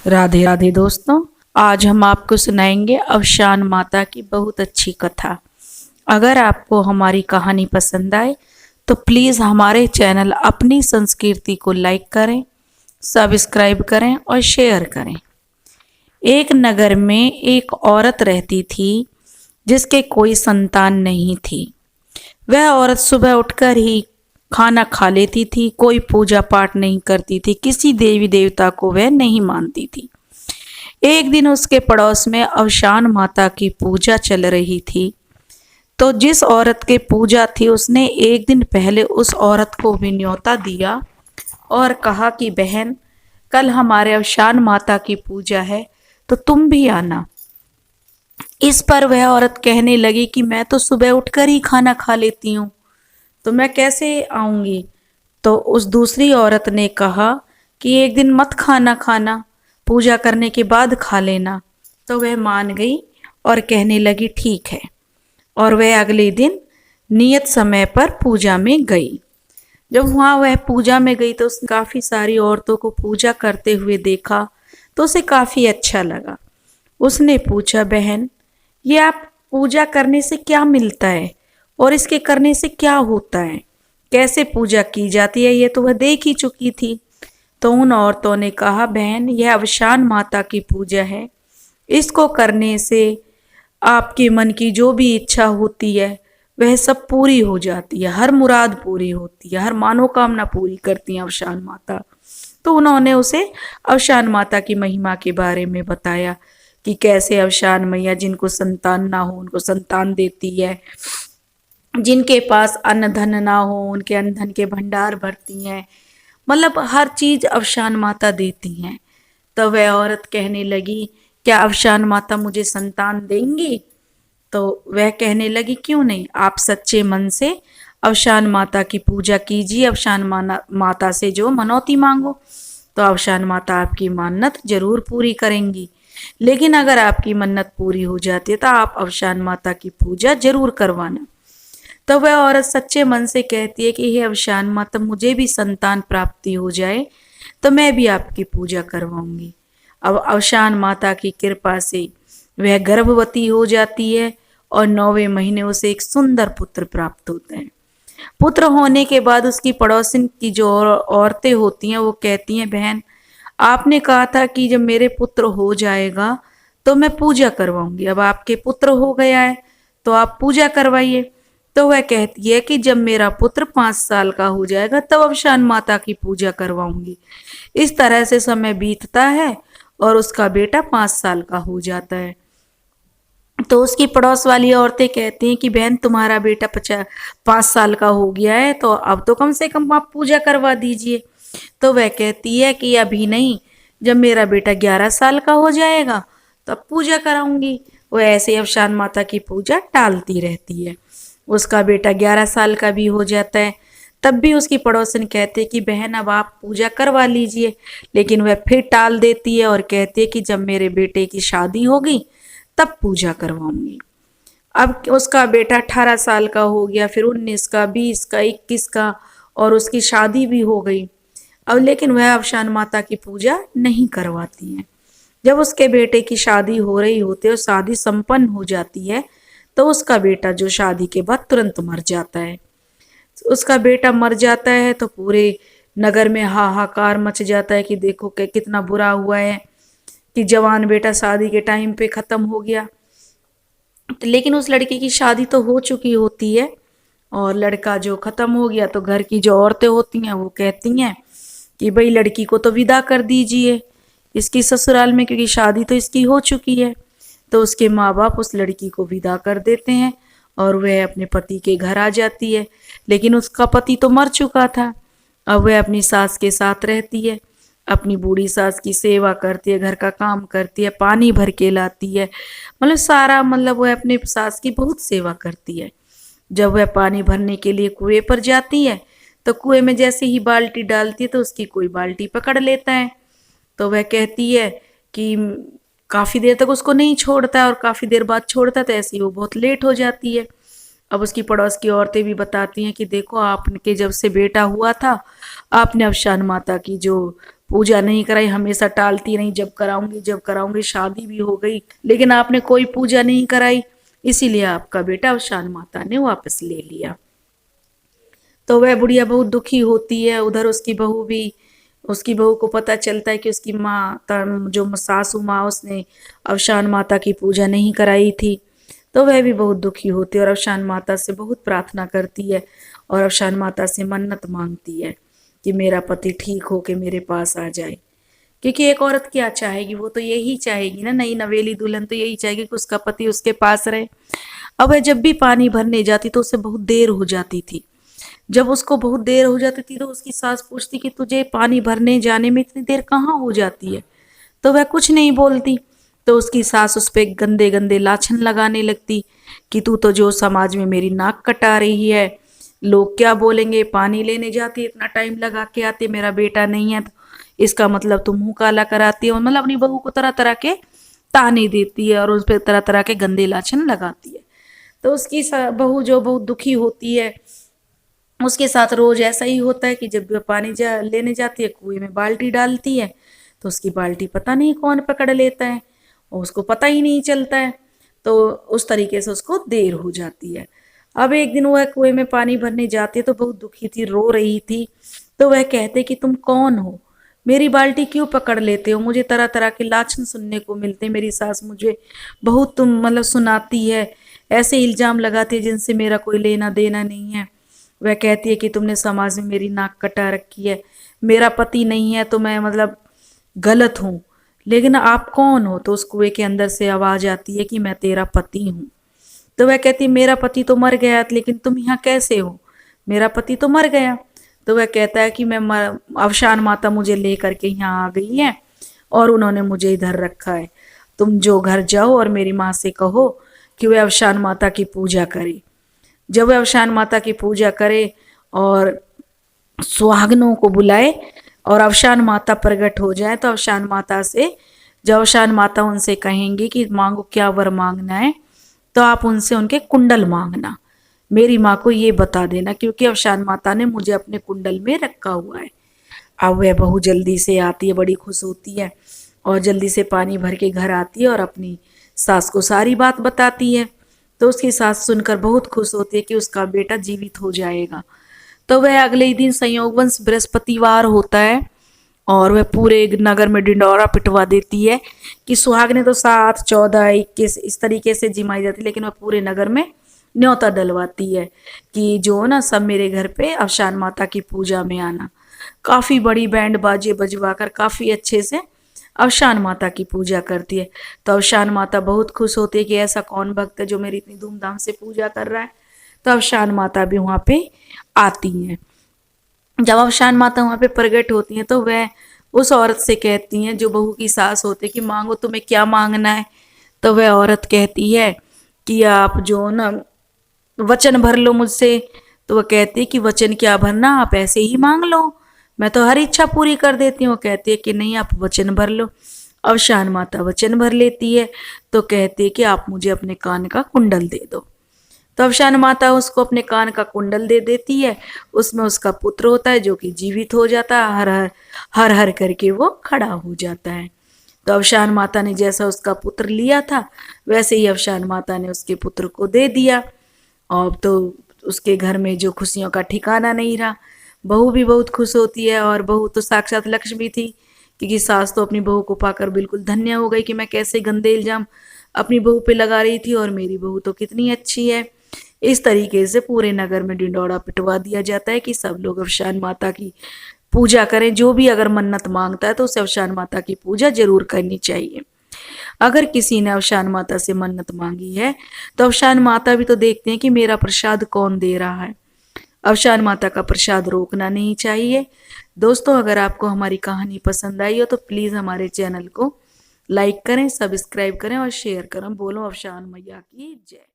राधे राधे दोस्तों। आज हम आपको सुनाएंगे अवशान माता की बहुत अच्छी कथा। अगर आपको हमारी कहानी पसंद आए तो प्लीज़ हमारे चैनल अपनी संस्कृति को लाइक करें, सब्सक्राइब करें और शेयर करें। एक नगर में एक औरत रहती थी जिसके कोई संतान नहीं थी। वह औरत सुबह उठकर ही खाना खा लेती थी, कोई पूजा पाठ नहीं करती थी, किसी देवी देवता को वह नहीं मानती थी। एक दिन उसके पड़ोस में अवशान माता की पूजा चल रही थी। तो जिस औरत के पूजा थी उसने एक दिन पहले उस औरत को भी न्योता दिया और कहा कि बहन, कल हमारे अवशान माता की पूजा है तो तुम भी आना। इस पर वह औरत कहने लगी कि मैं तो सुबह उठकर ही खाना खा लेती हूँ, तो मैं कैसे आऊँगी। तो उस दूसरी औरत ने कहा कि एक दिन मत खाना, पूजा करने के बाद खा लेना। तो वह मान गई और कहने लगी ठीक है। और वह अगले दिन नियत समय पर पूजा में गई। जब वहाँ वह पूजा में गई तो उसने काफ़ी सारी औरतों को पूजा करते हुए देखा तो उसे काफ़ी अच्छा लगा। उसने पूछा, बहन, ये आप पूजा करने से क्या मिलता है और इसके करने से क्या होता है, कैसे पूजा की जाती है, ये तो वह देख ही चुकी थी। तो उन औरतों ने कहा, बहन, यह अवशान माता की पूजा है, इसको करने से आपके मन की जो भी इच्छा होती है वह सब पूरी हो जाती है, हर मुराद पूरी होती है, हर मनोकामना पूरी करती है अवशान माता। तो उन्होंने उसे अवशान माता की महिमा के बारे में बताया कि कैसे अवशान मैया जिनको संतान ना हो उनको संतान देती है, जिनके पास अन्न धन ना हो उनके अन्न धन के भंडार भरती हैं, मतलब हर चीज अवशान माता देती हैं। तो वह औरत कहने लगी, क्या अवशान माता मुझे संतान देंगी। तो वह कहने लगी, क्यों नहीं, आप सच्चे मन से अवशान माता की पूजा कीजिए, अवशान माता से जो मनौती मांगो तो अवशान माता आपकी मन्नत जरूर पूरी करेंगी। लेकिन अगर आपकी मन्नत पूरी हो जाती है तो आप अवशान माता की पूजा जरूर करवाना। तो वह औरत सच्चे मन से कहती है कि हे अवशान माता, मुझे भी संतान प्राप्ति हो जाए तो मैं भी आपकी पूजा करवाऊंगी। अब अवशान माता की कृपा से वह गर्भवती हो जाती है और 9वें महीने उसे एक सुंदर पुत्र प्राप्त होते हैं। पुत्र होने के बाद उसकी पड़ोसिन की जो औरतें होती हैं वो कहती हैं, बहन, आपने कहा था कि जब मेरे पुत्र हो जाएगा तो मैं पूजा करवाऊंगी, अब आपके पुत्र हो गया है तो आप पूजा करवाइए। तो वह कहती है कि जब मेरा पुत्र 5 साल का हो जाएगा तब अवशान माता की पूजा करवाऊंगी। इस तरह से समय बीतता है और उसका बेटा 5 साल का हो जाता है। तो उसकी पड़ोस वाली औरतें कहती हैं कि बहन, तुम्हारा बेटा 5 साल का हो गया है तो अब तो कम से कम आप पूजा करवा दीजिए। तो वह कहती है कि अभी नहीं, जब मेरा बेटा 11 साल का हो जाएगा तब पूजा कराऊंगी। वह ऐसे अवशान माता की पूजा टालती रहती है। उसका बेटा 11 साल का भी हो जाता है, तब भी उसकी पड़ोसन कहते कि बहन, अब आप पूजा करवा लीजिए। लेकिन वह फिर टाल देती है और कहती है कि जब मेरे बेटे की शादी होगी तब पूजा करवाऊंगी। अब उसका बेटा 18 साल का हो गया, फिर 19 का, 20 का, 21 का, और उसकी शादी भी हो गई। अब लेकिन वह अवशान माता की पूजा नहीं करवाती है। जब उसके बेटे की शादी हो रही होती है और शादी संपन्न हो जाती है तो उसका बेटा जो शादी के बाद तुरंत मर जाता है। उसका बेटा मर जाता है तो पूरे नगर में हाहाकार मच जाता है कि देखो क्या कितना बुरा हुआ है कि जवान बेटा शादी के टाइम पे ख़त्म हो गया। लेकिन उस लड़के की शादी तो हो चुकी होती है और लड़का जो ख़त्म हो गया तो घर की जो औरतें होती हैं वो कहती हैं कि भाई लड़की को तो विदा कर दीजिए इसकी ससुराल में, क्योंकि शादी तो इसकी हो चुकी है। तो उसके माँ बाप उस लड़की को विदा कर देते हैं और वह अपने पति के घर आ जाती है। लेकिन उसका पति तो मर चुका था। अब वह अपनी सास के साथ रहती है, अपनी बूढ़ी सास की सेवा करती है, घर का काम करती है, पानी भर के लाती है, मतलब सारा, मतलब वह अपने सास की बहुत सेवा करती है। जब वह पानी भरने के लिए कुएं पर जाती है तो कुएं में जैसे ही बाल्टी डालती है तो उसकी कोई बाल्टी पकड़ लेता है। तो वह कहती है कि काफ़ी देर तक उसको नहीं छोड़ता है और काफ़ी देर बाद छोड़ता है, तो ऐसे ही वो बहुत लेट हो जाती है। अब उसकी पड़ोस की औरतें भी बताती हैं कि देखो, आपके जब से बेटा हुआ था आपने अवशान माता की जो पूजा नहीं कराई, हमेशा टालती रही, जब कराऊंगी, शादी भी हो गई, लेकिन आपने कोई पूजा नहीं कराई, इसीलिए आपका बेटा अवशान माता ने वापस ले लिया। तो वह बुढ़िया बहुत दुखी होती है। उधर उसकी बहू को पता चलता है कि उसकी जो सासू माँ, उसने अवशान माता की पूजा नहीं कराई थी। तो वह भी बहुत दुखी होती है और अवशान माता से बहुत प्रार्थना करती है और अवशान माता से मन्नत मांगती है कि मेरा पति ठीक हो के मेरे पास आ जाए। क्योंकि एक औरत क्या चाहेगी, वो तो यही चाहेगी ना, नई नवेली दुल्हन तो यही चाहेगी कि उसका पति उसके पास रहे। अब वह जब भी पानी भरने जाती तो उसे बहुत देर हो जाती थी। जब उसको बहुत देर हो जाती थी तो उसकी सास पूछती कि तुझे पानी भरने जाने में इतनी देर कहाँ हो जाती है, तो वह कुछ नहीं बोलती। तो उसकी सास उस पर गंदे गंदे लाछन लगाने लगती कि तू तो जो समाज में मेरी नाक कटा रही है, लोग क्या बोलेंगे, पानी लेने जाती है इतना टाइम लगा के आती है, मेरा बेटा नहीं है तो इसका मतलब तुम मुंह काला कराती है। और मतलब अपनी बहू को तरह तरह के ताने देती है और उस पर तरह तरह के गंदे लाछन लगाती है। तो उसकी बहू जो बहुत दुखी होती है, उसके साथ रोज ऐसा ही होता है कि जब पानी लेने जाती है, कुएं में बाल्टी डालती है तो उसकी बाल्टी पता नहीं कौन पकड़ लेता है और उसको पता ही नहीं चलता है। तो उस तरीके से उसको देर हो जाती है। अब एक दिन वह कुएं में पानी भरने जाती है तो बहुत दुखी थी, रो रही थी। तो वह कहते कि तुम कौन हो, मेरी बाल्टी क्यों पकड़ लेते हो, मुझे तरह तरह के लाछन सुनने को मिलते हैं, मेरी सास मुझे बहुत तुम मतलब सुनाती है, ऐसे इल्जाम लगाती है जिनसे मेरा कोई लेना देना नहीं है। वह कहती है कि तुमने समाज में मेरी नाक कटा रखी है, मेरा पति नहीं है तो मैं मतलब गलत हूँ, लेकिन आप कौन हो। तो उस कुएं के अंदर से आवाज आती है कि मैं तेरा पति हूँ। तो वह कहती है मेरा पति तो मर गया, लेकिन तुम यहाँ कैसे हो, मेरा पति तो मर गया। तो वह कहता है कि अवशान माता मुझे लेकर के यहाँ आ गई है और उन्होंने मुझे इधर रखा है, तुम जो घर जाओ और मेरी माँ से कहो कि वह अवशान माता की पूजा करे। जब वह अवशान माता की पूजा करे और सुहागनों को बुलाए और अवशान माता प्रकट हो जाए, तो अवशान माता से जब अवशान माता उनसे कहेंगी कि मांगो क्या वर मांगना है, तो आप उनसे उनके कुंडल मांगना, मेरी माँ को ये बता देना क्योंकि अवशान माता ने मुझे अपने कुंडल में रखा हुआ है। अब वह बहू जल्दी से आती है, बड़ी खुश होती है और जल्दी से पानी भर के घर आती है और अपनी सास को सारी बात बताती है। तो उसकी सास सुनकर बहुत खुश होती है कि उसका बेटा जीवित हो जाएगा। तो वह अगले ही दिन संयोगवश बृहस्पतिवार होता है और वह पूरे नगर में डिंडोरा पिटवा देती है कि सुहाग ने तो 7, 14, 21 इस तरीके से जिमाई जाती, लेकिन वह पूरे नगर में न्योता डलवाती है कि जो ना सब मेरे घर पे अवशान माता की पूजा में आना। काफ़ी बड़ी बैंड बाजे बजवाकर काफ़ी अच्छे से अवशान माता की पूजा करती है। तो अवशान माता बहुत खुश होती है कि ऐसा कौन भक्त है जो मेरी इतनी धूमधाम से पूजा कर रहा है। तो अवशान माता भी वहाँ पे आती हैं। जब अवशान माता वहाँ पे प्रकट होती हैं तो वह उस औरत से कहती हैं जो बहू की सास होती है कि मांगो, तुम्हें क्या मांगना है। तो वह औरत कहती है कि आप जो ना वचन भर लो मुझसे। तो वह कहती है कि वचन क्या भरना, आप ऐसे ही मांग लो, मैं तो हर इच्छा पूरी कर देती हूँ। कहती है कि नहीं, आप वचन भर लो। अवशान माता वचन भर लेती है तो कहती है कि आप मुझे अपने कान का कुंडल दे दो। तो अवशान माता उसको अपने कान का कुंडल दे देती है। उसमें उसका पुत्र होता है जो कि जीवित हो जाता है, हर हर हर हर करके वो खड़ा हो जाता है। तो अवशान माता ने जैसा उसका पुत्र लिया था वैसे ही अवशान माता ने उसके पुत्र को दे दिया। और तो उसके घर में जो खुशियों का ठिकाना नहीं रहा। बहू भी बहुत खुश होती है और बहू तो साक्षात लक्ष्मी थी, क्योंकि सास तो अपनी बहू को पाकर बिल्कुल धन्य हो गई कि मैं कैसे गंदे इल्जाम अपनी बहू पे लगा रही थी और मेरी बहू तो कितनी अच्छी है। इस तरीके से पूरे नगर में डिंडोरा पिटवा दिया जाता है कि सब लोग अवशान माता की पूजा करें। जो भी अगर मन्नत मांगता है तो उसे अवशान माता की पूजा जरूर करनी चाहिए। अगर किसी ने अवशान माता से मन्नत मांगी है तो अवशान माता भी तो देखते हैं कि मेरा प्रसाद कौन दे रहा है। अवशान माता का प्रसाद रोकना नहीं चाहिए। दोस्तों, अगर आपको हमारी कहानी पसंद आई हो तो प्लीज़ हमारे चैनल को लाइक करें, सब्सक्राइब करें और शेयर करें। बोलो अवशान मैया की जय।